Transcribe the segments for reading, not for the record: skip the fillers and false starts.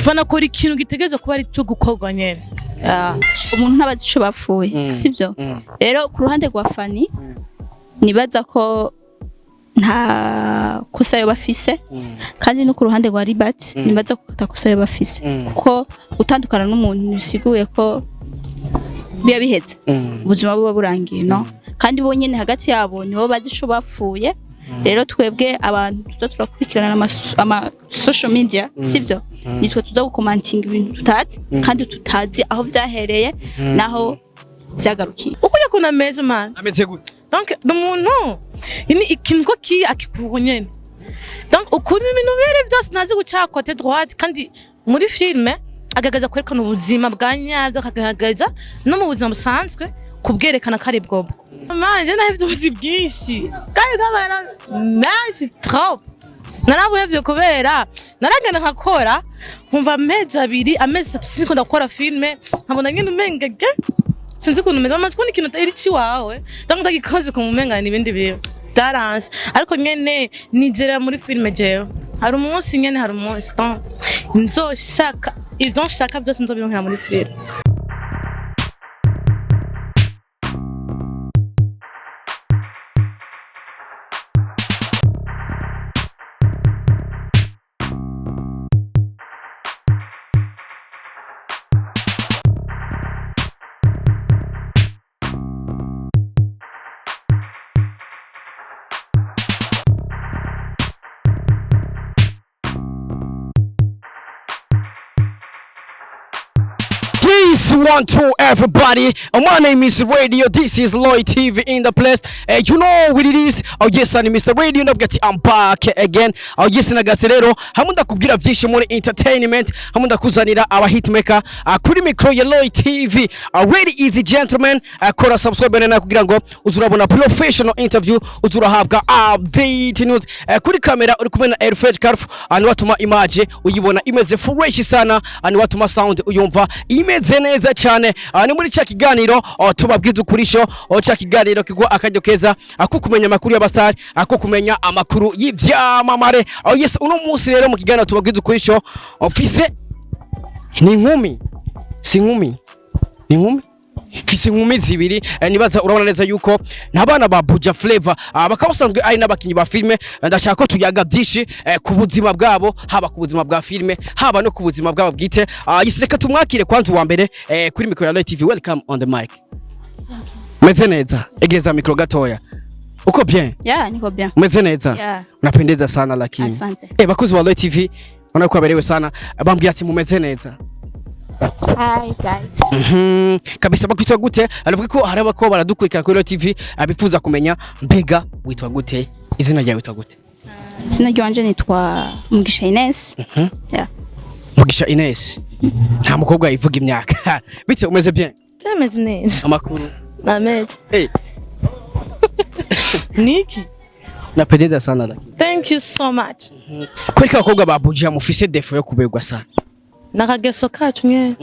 banakora ikintu gitegereza kuba ari cyo gukorwa nyene. Umuntu ntabazi ico bapfuye sivyo rero ku ruhande rwa Fanny nibaza ko nta kosa yo bafise kandi no ku ruhande rwa LIBERT nibaza ko takosa yo bafise kuko utandukana n'umuntu bisiguye ko biya biheze ubuzima buba burangiye no kandi bo nyene hagati yabo nibo bazi ico bapfuye rero twebwe abantu turakurikirana ama social media sivyo nitwe tuza gukomantinga ibintu tutazi kandi tutazi aho vyahereye naho vyagarukiye uko yakuna meze man ameze gute donc umuntu ini ikintu ko ki akikunyene donc ukuntu ibintu bere byose nazi guca côté droite kandi muri filme agagaza kwerekana ubuzima bwa nyabyo akagagaza no mu buzima busanzwe kubwerekana kari bwobwo manje nahivye ubuzi bwinshi kandi kabara menshi trop narabuye byo kubera naragana nkakora nkumva amezi 2 amezi 3 siniko ndakora filme nkabona ngene umengege sinzi kuntu meze amazi kuni kintu iri ci wawe donc ndagikoze ku mumenga n'ibindi biyo darance ariko nyene nizera muri filme jewe hari umunsi nyene hari umunsi nzoshaka ivyo nshaka byose nzobironkera muri filme. One, two, everybody. My name is Radio. This is Loy TV in the place. You know what it is. Oh yes, I'm Mr. Radio. I'm back again. Oh yes, nagatero. Hamunda kubwira vyinshi muri entertainment. Hamunda kuzanira aba hitmaker. Kuri micro ya Loy TV. Really easy gentlemen. Kora subscribe na kugira ngo uzurabona professional interview. Uzurahabwa update news. Kuri kamera uri kumwe na Airfed Carf. Ani watuma image uyibona imeze fresh sana. Ani watuma sound uyumva imeze neza cyane. Ni muri cya kiganiro tubabwiza ukurisho cya kiganiro kigwa akajyo keza akukumenya amakuru y'abastar akukumenya amakuru y'ivyamamare. Yes, uno munsi rero mu kiganiro tubabwiza ukurisho ofise ni nkumi si nkumi ni nkumi fise nkumi zibiri nibaza urabona neza yuko nabana ba Buja Flavor bakabasanzwe ari nabakinyi ba filme ndashaka ko tuyaga byinshi ku buzima bwabo haba ku buzima bwa filme haba no ku buzima bwabo bwite. Yisireka tumwakire kwanza wa mbere kuri micro ya Light TV. Welcome on the mic. Meze neza egeza micro gatoya. Uko bien? Yeah, niko bien. Meze neza? Yeah. Unapendeza sana lakini. Asante. Bakuzi wa Light TV wanako aberewe sana bambwiye ati mumeze neza. Hi guys. Kabisa bakitwa gute? Aravuga ko hari abako baradukurikira kuri TV abifuza kumenya mbega witwa gute? Izina ryawe witwa gute? Izina ryanje nitwa Mugisha Ines. Yeah. Mugisha Ines. Nta mukobwa yivuga imyaka. Bite umeze bien? Ameze neza. Amakuru. Ameze. Hey. Niki. Napendeza sana lakini. Thank you so much. Kweli abakobwa ba Buja mufise defo yo kuberwa sana. Nakageso kacu nye.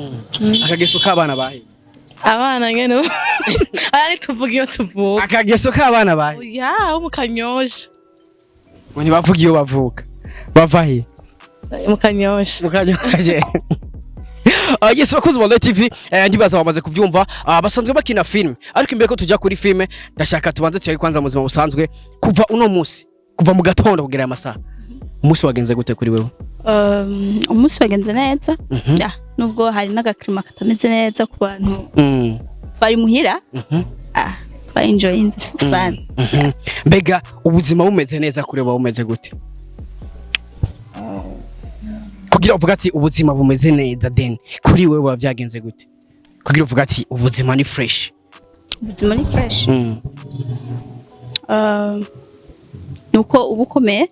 Akageso k'abana bahe. Abana nyene. Ari tuvuga iyo tuvuga. Akageso k'abana bahe. Ya, umukanyosha. Wani bavuga iyo bavuka. Bavahe. Mukanyosha. Mukanyosha. Yes, bakuzi wa Light TV ndibaza bamaze kuvyumva basanzwe bakina film ariko imbere ko tujya kuri film ndashaka tubanze tuyaye kwanza muzima busanzwe kuva uno munsi kuva mu gatondo kugera amasaha umunsi wagenze gute kuri wewe? Umunsi wagenze neza. Ya, nubwo hari n'agaklima katameze neza ku bantu bari muhira. Ba enjoying this fun. Mbega ubuzima bumeze neza kuri wewe bumeze gute? Kugira uvuga ati ubuzima bumeze neza den kuri wewe wavyagenze gute? Kugira uvuga ati ubuzima ni fresh. Ubuzima ni fresh. Nuko ubukomeye.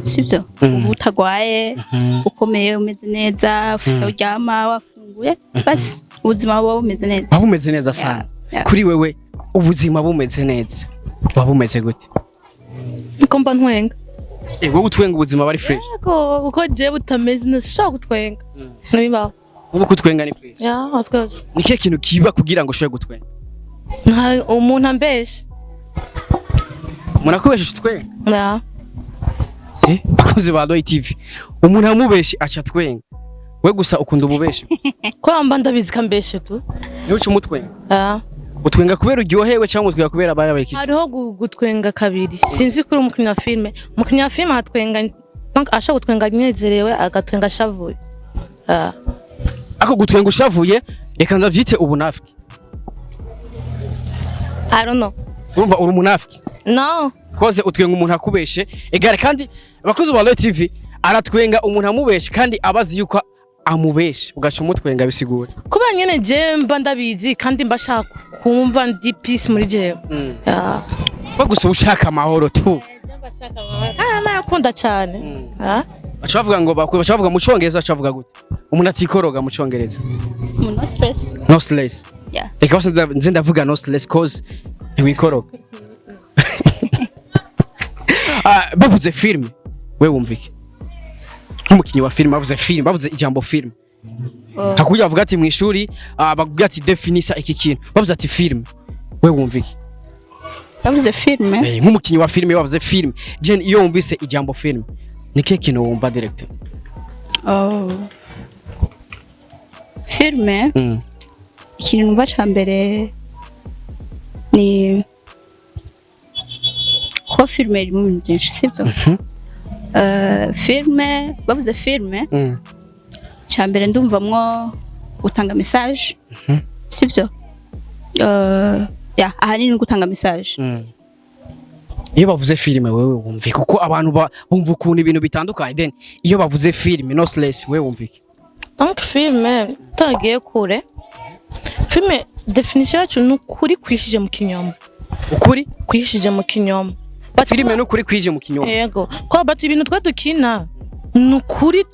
Sibyo? Ubutagwaye, ukomeye umeze neza, ufise uryama wafunguye. Basi ubuzima buba bumeze neza. Bumeze neza sana. Kuri wewe ubuzima bumeze neza. Bumeze gute? Ikomba ntwenga. Wowe utwenga ubuzima bari fresh. Yego uko je butameze neza shaka gutwenga. Nibibaho. Ubu kutwenga ni fresh. Yeah, of course. Ni kihe kintu kiba kugira ngo ushobore gutwenga? Umuntu ambeshe. Murakubesha utwenga? Yeah. Bakuzi ba Loy TV. Umuntu amubeshe acha twenga. we gusa ukunda ububeshi ko mba ndabizi kambeshe tu niho uca umutwenga utwenga kubera uryohewe cyangwa utwenga kubera abaye iki hariho gutwenga kabiri sinzi kuri umukinnyi wa filime hatwenga ashaka gutwenga nyezerewe agatwenga ashavuye ako gutwenga ushavuye reka ndavyite ubunafiki I don't know urumva uri umunafiki no koze utwenga umuntu akubeshe egare kandi abakozi ba TV aratwenga umuntu amubeshe kandi abazi yuko amubeshe ugaca umutwenga bisigura kuba nyene je mba ndabizi kandi mbashaka kumva ndi peace muri jewe bagusa ushaka amahoro tu nakunda cyane bacavuga ngo bacavuga mu Congereza bacavuga gute umuntu atikoroga mu Congereza no stress yeah reka bose nze ndavuga no stress cause ntiwikoroga bavuze filme we wumvike nk'umukinnyi wa filme bavuze ijambo filme hakuja bavuga ati mu ishuri bavuga ati definisa iki kintu bavuze ati filme we wumvike bavuze filme nk'umukinnyi wa filme bavuze filme Jen iyo wumvise ijambo filme nike kintu wumva direct filme ikintu numva cyambere ni ko filme iri mu bintu byinshi sibyo filme bavuze filme cyambere ndumvamwo gutanga message sibyo ahanini gutanga message iyo bavuze filme wewe wumvike kuko abantu bumva ukuntu ibintu bitandukanye then iyo bavuze filme no stress wewe wumvike donc filme tagiye kure filme definition yacu nukuri kwishije mu kinyoma ukuri kwishije mu kinyoma filme nukuri kwije mu kinyoma yego ko bati ibintu twa dukina nukuri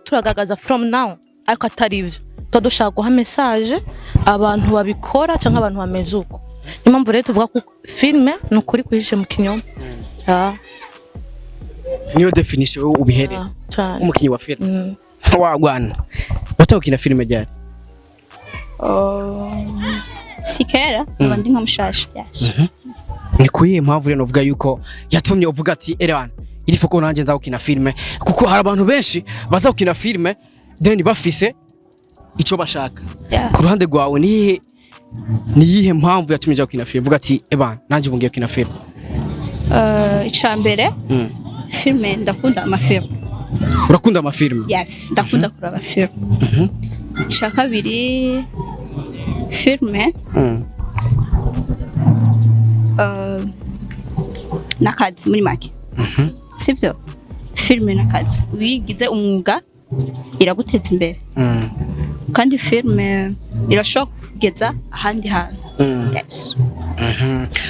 turagagaza from now ariko atari ivyo dushaka guha message abantu babikora cyangwa abantu bameze uko impamvu rero tuvuga ko filme nukuri kwishije mu kinyoma niyo definition ubihereza umukinnyi wa filme wagwana watawukina filme ryari sikera abandi nka mushasha yes ni kuyihe mpamvu rero uvuga yuko yatumye uvuga ati erana iri foko nanje nza gukina filme kuko hari abantu benshi baza gukina filme then bafise ico bashaka ku ruhande rwawe ni yihe mpamvu yatumye nza gukina filme uvuga ati ebana nanje bungiye gukina filme icambere filme ndakunda amafilme urakunda amafilme yes ndakunda kuraba filme kabiri filme nakazi muri make sibyo filme nakazi wigize umwuga iraguteza imbere kandi filme irashobora kugeza ahandi hantu yes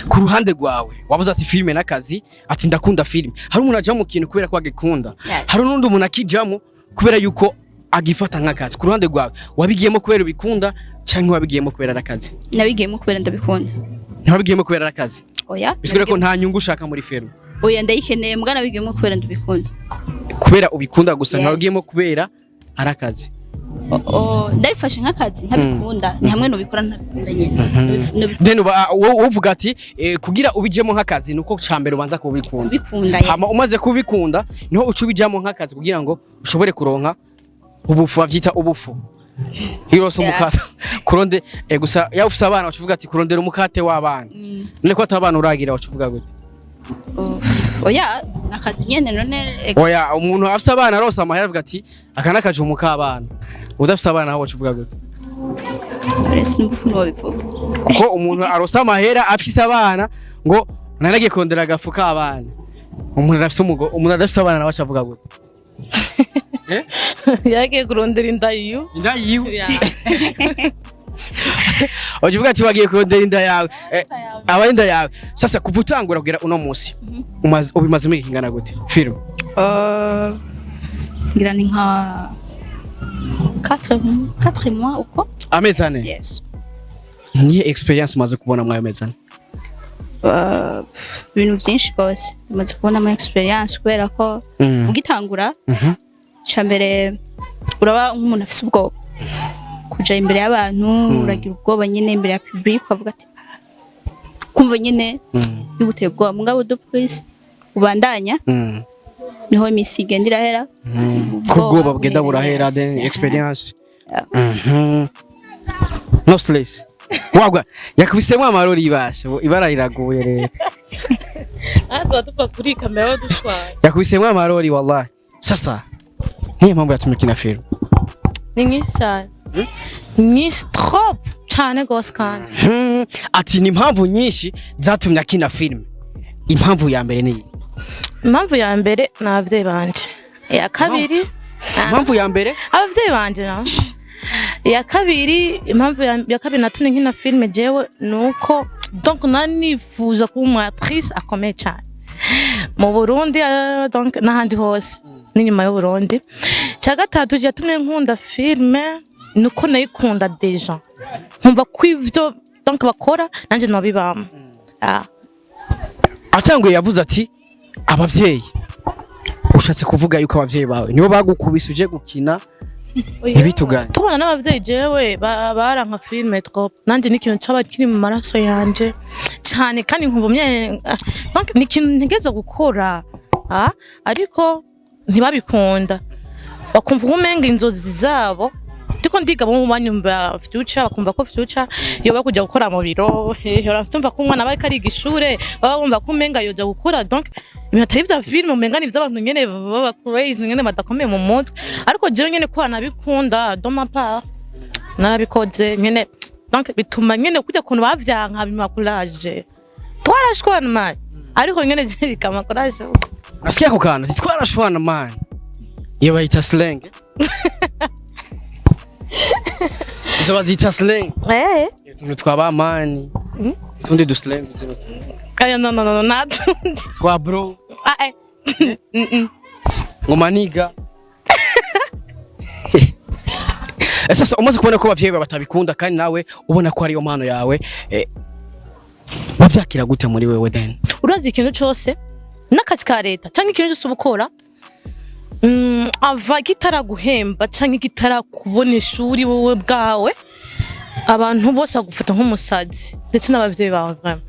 ku ruhande rwawe wavuze ati filme nakazi ati ndakunda filme hari umuntu aje mu kintu kubera ko agikunda hari n'undi umuntu akijamo kubera yuko agifata nk'akazi ku ruhande rwawe wabigiyemo kubera ubikunda cyangwa wabigiyemo kubera arakazi nabigiyemo kubera ndabikunda ntabigiyemo kubera arakazi oya bisigura ko nta nyungu ushaka muri filme oya ndayikeneye mbwa nabigiyemo kubera ndabikunda kubera ubikunda gusa ntabigiyemo kubera arakazi ndabifashe nk'akazi ntabikunda ni hamwe nubikora ntabikunda nyine then uvuga ati kugira ubijemo nk'akazi nuko cyambere ubanza kubikunda hama umaze kubikunda niho uca ubijamo nk'akazi kugira ngo ushobore kuronka ubufu bavyita ubufu hirose umukate kuronde gusa yafuse abana bacuvuga ati kurondera umukate w'abana none ko atabana uragira bacuvuga gute oya nakazi nyene none oya umuntu afise abana rose amahera avuga ati akana kaje umukabana udafise abana aho bacuvuga gute kuko umuntu arose amahera afise abana ngo naragiye kondera agafu k'abana umuntu adafise abana nawe acavuga gute yagiye kurondera indayiyo uvuga ati wagiye kurondera inda yawe abayinda yawe sasa kuva utangura kugira uno munsi ubimaze muri kingana gute film ngira ni nka 4 mois uko amezi ane yes ni experience maze kubona mwayo mezi ane ibintu byinshi rwose maze kubona ama experience kubera ko ugitangura cyambere uraba nk'umuntu afise ubwoba kuja imbere y'abantu uragira ubwoba nyine imbere ya public ukavuga ati kumva nyine biguteye ubwoba mugabo do please ubandanya niho imisi igenda irahera kubwoba bugenda burahera then experience no stress wagwa yakubisemo amarori ibasha ibara riragoye rero tuba tuva kuri kamera dushwaye yakubisemo amarori wallahi sasa niyo mpamvu yatumye kina film ni nyinshi cyane nyinshi trop cyane gose kandi ati ni impamvu nyinshi zatumye akina film impamvu ya mbere ni impamvu ya mbere ni ababyeyi banje iya kabiri impamvu ya mbere ababyeyi banje na iya kabiri impamvu ya kabiri natumye nkina film jewe nuko donc nanifuza kuba umu actrice akomeye cyane mu Burundi donc n'ahandi hose n'inyuma y'u Burundi cya gatatu yatumye nkunda filme nuko nayikunda deja nkumva kw'ivyo donc bakora nanje nabibamo atanguye yavuze ati abavyeyi ushatse kuvuga yuko abavyeyi bawe nibo bagukubise uje gukina ibituganye tubona n'abavyeyi jewe baranka filme trop nanje n'ikintu cyaba kiri mu maraso yanje cyane kandi nkumvumye donc n'ikintu ntigeze gukora ariko ntibabikunda bakumva umenga inzozi zabo ndiko ndiga bo banyumva future bakumva ko future yo bakujya gukora mu biro urafumva ko umwana bari kariga ishure baba bumva ko umenga yoja gukora donc ibintu bya film umenga ni by'abantu nyene baba crazy nyene badakomeye mu mutwe ariko jewe nyene ko anabikunda doma pa narabikoze nyene donc bituma nyene kujya kuntu bavyanka bimakuraje twarashwana man ariko nyene je bikamakuraje asikia ko kana twarashwana man iyo bayita slang izo bazita slang tuntu twaba mani tundi du slang aya no not kwa bro ngomaniga sasa umaze kubona ko bavyeyi batabikunda kandi nawe ubona ko ari yo mpano yawe bavyakira gute muri wewe then urazi ikintu cyose n'akazi ka leta cyangwa ikintu cyose ubukora ava kitaraguhemba cyangwa kitarakubona ishuri wowe bwawe abantu bose bagufata nk'umusazi ndetse n'abavyeyi bawe vraiment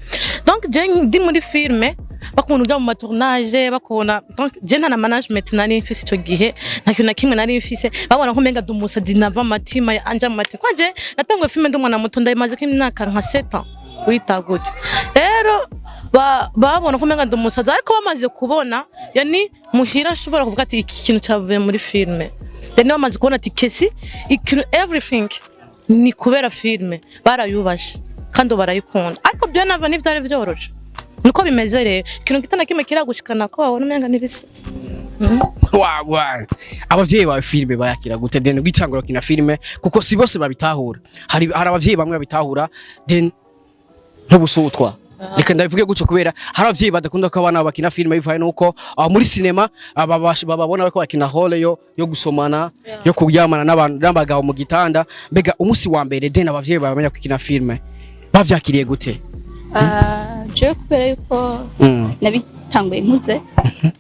donc je ndi muri filme bakubona ujya mu matournage bakubona donc je nta na management nari mfise icyo gihe nta kintu na kimwe nari mfise babona ko menga dumusazi nava matima anja matima kwanje natangwe filme ndumwana muto ndayimaze ko imyaka nka 7 ans wita gutyo rero babona ko menga dumusazi ariko bamaze kubona yani muhira ashobora kuvuga ati iki kintu cyavuye muri filme then bamaze kubona ati kesi ikintu everything ni kubera filme barayubashe kandi barayikunda ariko byo nava n'ibyari byoroshe niko bimeze rero ikintu kitana kimwe kiragushikana ko babona umenga nibise wagwa abavyeyi ba filme bayakira gute then gwitangura kina filme kuko si bose babitahura hari abavyeyi bamwe babitahura then ntubusutwa reka ndavuge guco kubera hari abavyeyi badakunda ko abana bakina filme bivaye nuko muri cinema bababona ko bakina hole yo gusomana yo kuryamana n'abagabo mu gitanda mbega umunsi wa mbere then abavyeyi babamenya kukina filme bavyakiriye gute je kubera yuko nabitanguye nkuze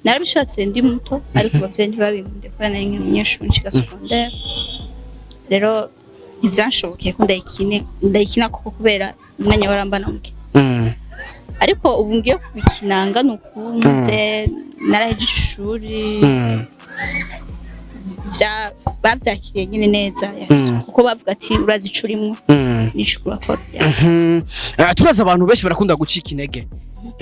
narabishatse ndi muto ariko abavyeyi ntibabinkunde kubera nari nk'umunyeshuri nshiga secondaire rero ivyanshobokeye ko ndayikina kuko kubera umwanya warambana muke ariko ubu ngiye kubikinanga nukunze naraheje ishuri bavyakiriye nyine neza kuko bavuga ati urazi icurimwo n'icukura kora turaza abantu benshi barakunda gucika intege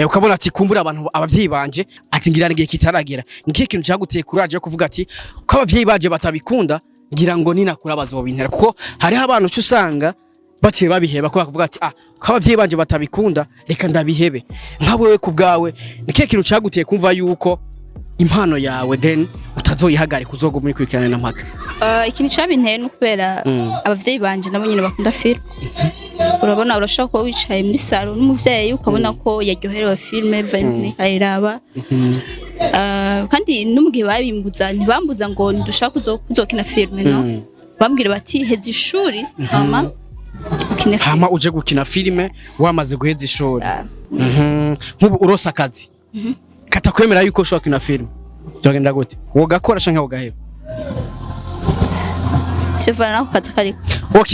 ukabona ati kumbura abantu abavyeyi banje ati ngira ngiye kitaragera nikiye kintu cyaguteye kuraje yo kuvuga ati ko abavyeyi baje batabikunda ngira ngo ninakura bazobintera kuko hariho abantu usanga baciye babiheba ko bakavuga ati ko abavyeyi banje batabikunda reka ndabihebe nkawe ku bwawe nikiye kintu cyaguteye kumva yuko impano yawe then utazoyihagarika uzogo muri kwikirana na mpaka ikintu cyabinteye no kubera abavyeyi banje nabo nyine bakunda film urabona urashaka ko wicaye muri salon n'umuvyeyi ukabona ko yaryoherewe filme bivaye kayiraba kandi n'umugihe babimbuza ntibambuza ngo ndushaka kuzokina filme no bambwira bati heza ishuri hama uje gukina filme wamaze guheza ishuri nk'ubu urosa akazi katakwemera yuko ushobora kina film byagenda gute wogakora canke wogaheba sivana nako kazi kariko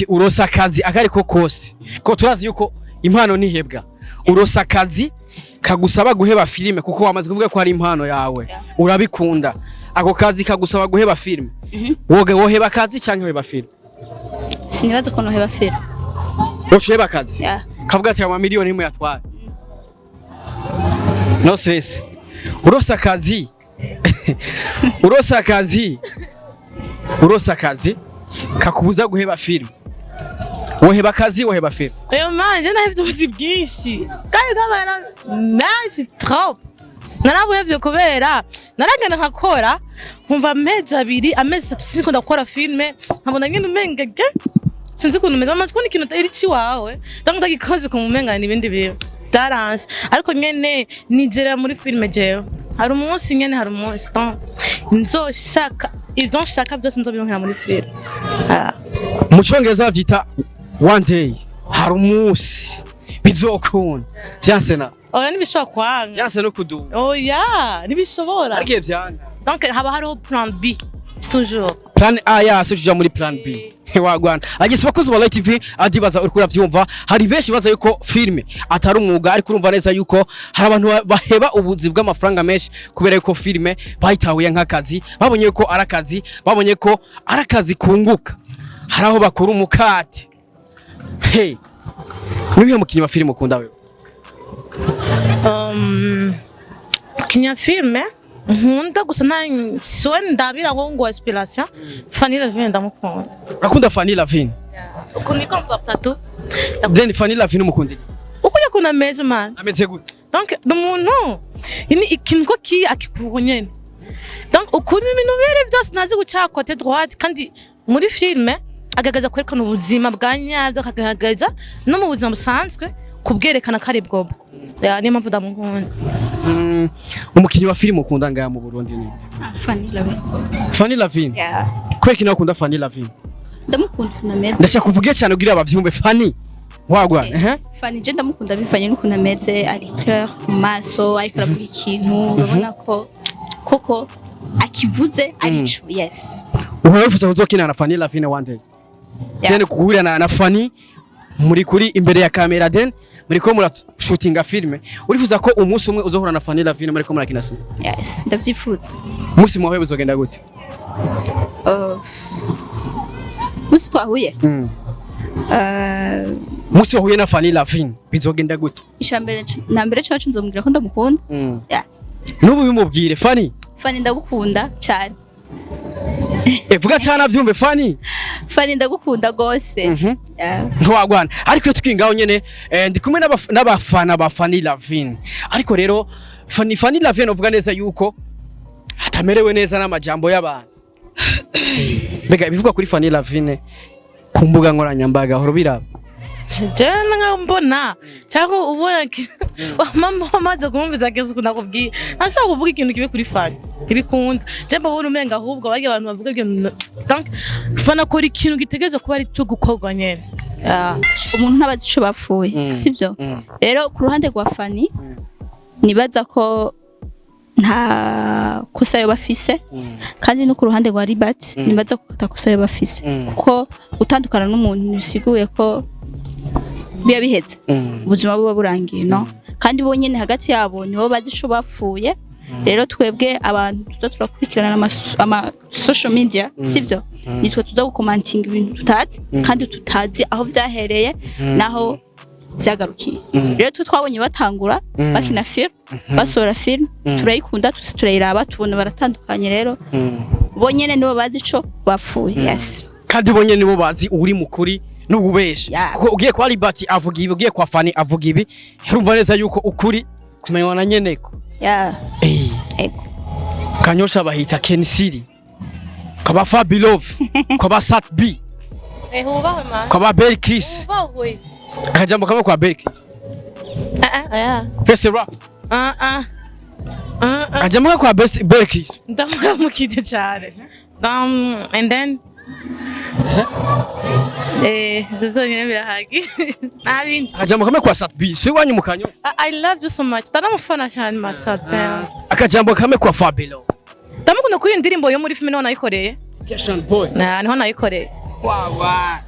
urosa akazi akariko kose ko turazi yuko impano nihebwa urosa akazi kagusaba guheba filime kuko wamaze kuvuga ko hari impano yawe urabikunda ako kazi kagusaba guheba filime woheba akazi canke woheba filime sinibaza ko noheba filime woheba akazi kavuga ati ama miliyoni imwe yatwara no stress urosa akazi urosa akazi kakubuza guheba filime woheba akazi woheba filime oyo manje nahevye ubuzi bwinshi kandi kabera menshi trop narabuhevye kubera naragenda nkakora nkumva amezi 2 amezi 3 siniko ndakora filime nkabona nyine umengege sinzi ukuntu meze amaze kubona ikintu atari ciwawe ndagikoze kumumenga n'ibindi biyo daranse ariko nyene nizera muri filime jewe hari umunsi nyene hari umunsi nzoshaka ivyo nshaka byose nzobironkera muri filime mu Cyongereza bavyita one day hari umunsi bizokunda vyansena oya nibishobora kwanga vyanse no kuduga oya nibishobora ariko vyanga donc haba hariho plan B toujours plan A yase uja muri plan B wagwana agise bakoze wa Light TV adibaza uri kuravyumva hari benshi baza yuko filme atari umwuga ariko urumva neza yuko hari abantu baheba ubuzi bw'amafaranga menshi kubera yuko filme bahitahuye nk'akazi babonye ko arakazi babonye ko arakazi kunguka haraho bakora umukati hey niwe mukinyi wa filme ukunda wewe kinya filme nkunda gusa nta siwe ndabira ngo inspiration Fanny LAVINE ndamukunda urakunda Fanny LAVINE ukunda ikompa tatu then Fanny LAVINE umukunda ukuye kuna meze man ameze gute donc umuntu ini ikintu ko ki akikunyene donc ukuri ibintu bere byose nazi guca côté droite kandi muri filme agagaza kwerekana ubuzima bwa nyabyo akagagaza no mu buzima busanzwe kubwerekana kare bwobwo ni mpamvu ndamukunda umukinyi wa filime ukunda ngaya mu Burundi ni Fanny LAVINE kweki nawe ukunda Fanny LAVINE ndamukunda funameze ndashaka kuvuga cyane ugira abavyumve Fanny wagwa Fanny je ndamukunda bivanye n'ukuntu ameze ari clair mu maso ariko aravuga ikintu urabona ko koko akivuze arico yes uharufuza kuzokina na Fanny LAVINE one day then kuhurira na Fanny muri kuri imbere ya kamera then muri ko murashootinga filme urifuza ko umunsi umwe uzohura na Fanny LAVINE muri ko murakina se yes ndavyifuza umunsi mwawe bizogenda gute musi twahuye musi wahuye na Fanny LAVINE bizogenda gute ishambere na mbere cyacu nzomubwira ko ndamukunda nubu bimubwire Fanny ndagukunda cyane vuga cyane avyumve Fanny ndagukunda gose ntwagwana ariko twingaho nyene ndi kumwe n'abafana ba Fanny LAVINE ariko rero Fanny LAVINE uvuga neza yuko atamerewe neza n'amajambo y'abantu mbega bivuga kuri Fanny LAVINE ku mbuga nkoranyambaga horo biraba jana ngambona cyangwa ubona mama amaze kumviza kezo kunakubwiye ntashaka kuvuga ikintu kibe kuri Fanny ibikunda jemba ubona umenga ahubwo bagi abantu bavuga ibintu donc fana kora ikintu gitegereje kuba ari cyo gukorwa nyene umuntu ntabazi ico bapfuye sivyo rero ku ruhande rwa Fanny nibaza ko nta kosa yo bafise kandi no ku ruhande rwa LIBERT nibaza ko takosa yo bafise kuko utandukana n'umuntu bisiguye ko biya biheze ubuzima buba burangiye no kandi bo nyene hagati yabo nibo bazi ico bapfuye rero twebwe abantu turakurikirana ama social media sivyo nitwe tuza gukomantinga ibintu tutazi kandi tutazi aho vyahereye naho vyagarukiye rero twabonye batangura bakina film basora film turayikunda turayiraba tubona baratandukanye rero bonyene nibo bazi ico bapfuye yes kandi bonyene nibo bazi uri mukuri n'ububesha kuko ugiye kwa LIBERT avuga ibi ugiye kwa Fanny avuga ibi urumva neza yuko ukuri kumenywa na nyeneko ego kanyosha bahita Kensiri kwa Fabilove kwa Sat B hubawe man kwa Bel Chris hubawe akajambo kama kwa Bel Best rap akajambo kwa Bel Chris ndamukije cyane and then zozonyene birahagi nabindi akajambo kama kwa Sat B si wanyu mukanyo I love you so much taramufana cyane Sat B akajambo kama kwa Fabilove ndamukunda kuri indirimbo yo muri filime none nayikoreye Question boy niho nayikoreye wawa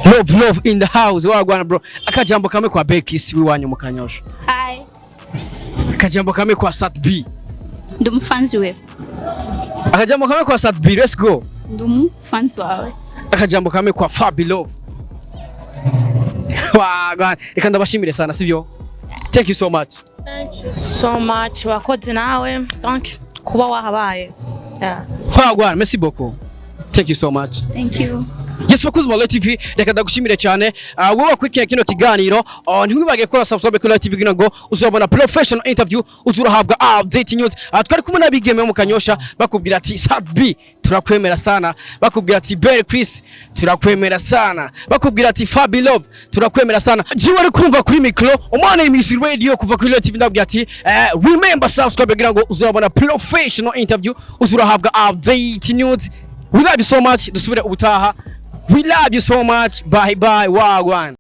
love in the house wagwana bro. Akajambo kamwe kwa Bekis wiwanyu mu Kanyosha. Hi. Akajambo kamwe kwa Sat B. Ndumufanzi we. Akajambo kamwe kwa Sat B, let's go. Ndumufanzi wawe. Akajambo kamwe kwa Fabi Love. Wagwana, reka ndabashimire sana sivyo? Thank you so much. Thank you so much. Wakoze nawe. Thank you. Kuba wahabaye. Yeah. Wagwana, merci beaucoup. Thank you so much. Thank you. Yes, bakuzi ba TV, reka ndagushimire cyane. Wowe wakwikiye kino kiganiro, ntiwibage kora subscribe kuri TV kugira ngo uzabona professional interview, uzurahabwa update news. Twari kumwe nabigeme mu Kanyosha bakubwira ati Sabi turakwemera sana, bakubwira ati Berry Chris turakwemera sana, bakubwira ati Fabi Love turakwemera sana. Jiwe ari kumva kuri micro, umwana y'Imiss Radio kuva kuri TV ndabwira ati remember subscribe kugira ngo uzabona professional interview, uzurahabwa update news. We love you so much. Dusubire ubutaha. We love you so much. Bye bye. Wagwan.